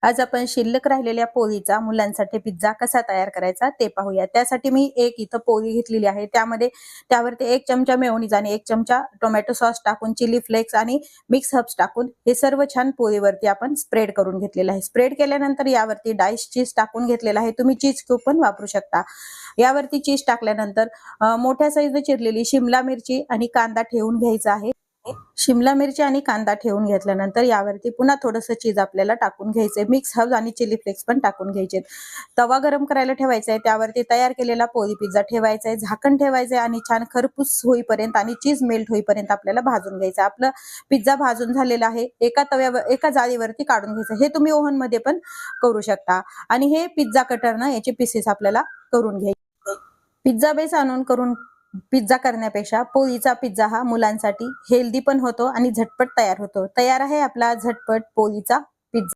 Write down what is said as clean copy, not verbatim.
आज आपण शिल्लक राहिलेल्या पोळीचा मुलांसाठी पिझ्झा कसा तयार करायचा ते पाहूया। त्यासाठी मी एक इथं पोळी घेतलेली आहे। त्यावरती 1 चमचा मेयोनीज आणि 1 चमचा टोमॅटो सॉस टाकून, चिली फ्लेक्स आणि मिक्स हर्ब्स टाकून हे सर्व छान पोळीवरती आपण स्प्रेड करून घेतलेलं आहे। स्प्रेड केल्यानंतर यावरती डाइस चीज टाकून घेतलेला आहे। तुम्ही चीज क्यूब पण वापरू शकता। यावरती चीज टाकल्यानंतर मोठ्या साईजने चिरलेली शिमला मिरची आणि कांदा ठेवून घ्यायचा आहे। शिमला मिरची आणि कांदा ठेवून घेतल्यानंतर यावरती पुन्हा थोडंसं चीज आपल्याला टाकून घ्यायचंय। मिक्स हर्ब्स आणि चिली फ्लेक्स पण टाकून घ्यायचे। तवा गरम करायला ठेवायचा आहे। त्यावरती तयार केलेला पोळी पिझ्झा ठेवायचा आहे। झाकण ठेवायचंय आणि छान खरपूस होईपर्यंत आणि चीज मेल्ट होईपर्यंत आपल्याला भाजून घ्यायचं। आपलं पिझ्झा भाजून झालेला आहे। एका जाळीवरती काढून घ्यायचं। हे तुम्ही ओव्हन मध्ये पण करू शकता आणि हे पिझ्झा कटरनं याचे पीसेस आपल्याला करून घ्यायचे। पिझ्झा बेस आणून करून पिझ्झा करण्यापेक्षा पोळीचा पिझ्झा हा मुलांसाठी हेल्दी पण होतो आणि झटपट तयार होतो। तयार आहे आपला झटपट पोळीचा पिझ्झा।